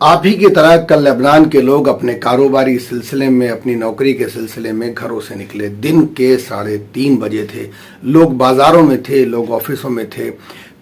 आप ही की तरह कल लेबनान के लोग अपने कारोबारी सिलसिले में, अपनी नौकरी के सिलसिले में घरों से निकले। दिन के 3:30 बजे थे। लोग बाजारों में थे, लोग ऑफिसों में थे।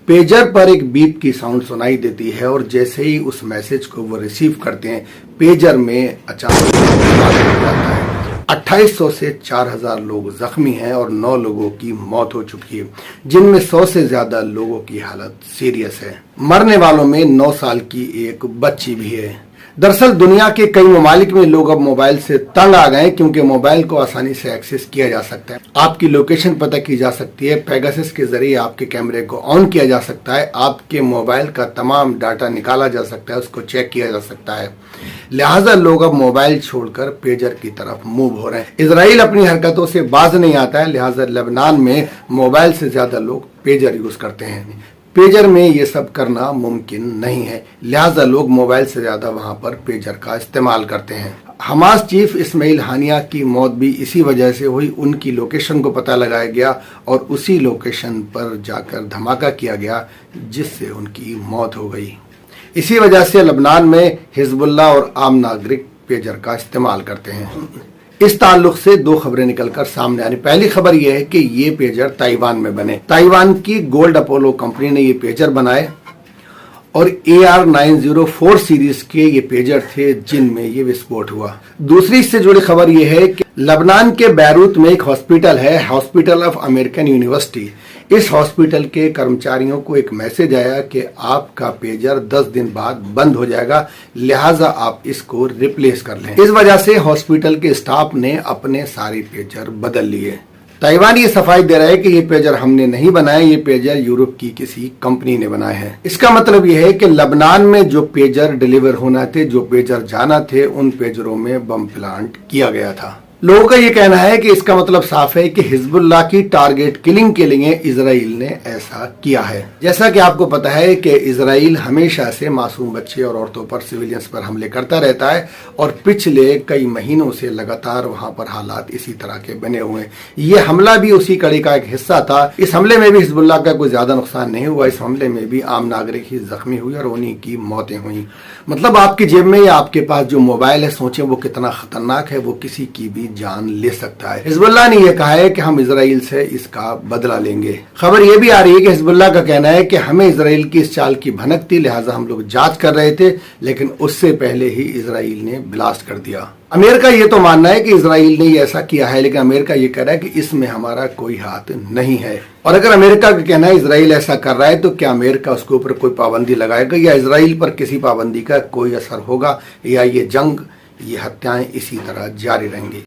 पेजर पर एक बीप की साउंड सुनाई देती है और जैसे ही उस मैसेज को वो रिसीव करते हैं, पेजर में अचानक जाता है। 2800 से 4000 लोग जख्मी हैं और 9 लोगों की मौत हो चुकी है, जिनमें 100 से ज्यादा लोगों की हालत सीरियस है। मरने वालों में 9 साल की एक बच्ची भी है। दरअसल दुनिया के कई ममालिक में लोग अब मोबाइल से तंग आ गए, क्योंकि मोबाइल को आसानी से एक्सेस किया जा सकता है। आपकी लोकेशन पता की जा सकती है, पेगासस के जरिए आपके कैमरे को ऑन किया जा सकता है, आपके मोबाइल का तमाम डाटा निकाला जा सकता है, उसको चेक किया जा सकता है। लिहाजा लोग अब मोबाइल छोड़कर पेजर की तरफ मूव हो रहे हैं। इजराइल अपनी हरकतों से बाज नहीं आता है, लिहाजा लेबनान में मोबाइल से ज्यादा लोग पेजर यूज करते हैं। पेजर में ये सब करना मुमकिन नहीं है, लिहाजा लोग मोबाइल से ज्यादा वहां पर पेजर का इस्तेमाल करते हैं। हमास चीफ इस्माइल हानिया की मौत भी इसी वजह से हुई। उनकी लोकेशन को पता लगाया गया और उसी लोकेशन पर जाकर धमाका किया गया, जिससे उनकी मौत हो गई। इसी वजह से लेबनान में हिजबुल्लाह और आम नागरिक पेजर का इस्तेमाल करते हैं। इस ताल्लुक से 2 खबरें निकलकर सामने आ रही। पहली खबर यह है कि ये पेजर ताइवान में बने। ताइवान की गोल्ड अपोलो कंपनी ने ये पेजर बनाए और AR904 सीरीज के ये पेजर थे, जिनमें ये विस्फोट हुआ। दूसरी इससे जुड़ी खबर यह है कि लेबनान के बैरूत में एक हॉस्पिटल है, हॉस्पिटल ऑफ अमेरिकन यूनिवर्सिटी। इस हॉस्पिटल के कर्मचारियों को एक मैसेज आया कि आपका पेजर 10 दिन बाद बंद हो जाएगा, लिहाजा आप इसको रिप्लेस कर लें। इस वजह से हॉस्पिटल के स्टाफ ने अपने सारे पेजर बदल लिए। ताइवान ये सफाई दे रहा है कि ये पेजर हमने नहीं बनाए, ये पेजर यूरोप की किसी कंपनी ने बनाए हैं। इसका मतलब ये है कि लेबनान में जो पेजर डिलीवर होना थे, जो पेजर जाना थे, उन पेजरों में बम प्लांट किया गया था। लोगों का ये कहना है कि इसका मतलब साफ है कि हिजबुल्लाह की टारगेट किलिंग के लिए इजराइल ने ऐसा किया है। जैसा कि आपको पता है कि इजराइल हमेशा से मासूम बच्चे और औरतों पर, सिविलियंस पर हमले करता रहता है और पिछले कई महीनों से लगातार वहां पर हालात इसी तरह के बने हुए हैं। ये हमला भी उसी कड़ी का एक हिस्सा था। इस हमले में भी हिजबुल्लाह का कोई ज्यादा नुकसान नहीं हुआ। इस हमले में भी आम नागरिक ही जख्मी हुए और उन्हीं की मौतें हुई। मतलब आपकी जेब में या आपके पास जो मोबाइल है, सोचें वो कितना खतरनाक है, वो किसी की भी जान ले सकता है। हिजबुल्लाह ने यह कहा है कि हम इजराइल से इसका बदला लेंगे। खबर यह भी आ रही है कि हिजबुल्लाह का कहना है कि हमें इजराइल की इस चाल की भनक थी, लिहाजा हम लोग जांच कर रहे थे, लेकिन उससे पहले ही इजराइल ने ब्लास्ट कर दिया। अमेरिका ये तो मानना है कि इजराइल ने ये ऐसा किया है, लेकिन अमेरिका ये कह रहा है कि इसमें हमारा कोई हाथ नहीं है। और अगर अमेरिका का कहना है इजराइल ऐसा कर रहा है, तो क्या अमेरिका उसके ऊपर कोई पाबंदी लगाएगा या इजराइल पर किसी पाबंदी का कोई असर होगा, या ये जंग, ये हत्याएं इसी तरह जारी रहेंगी।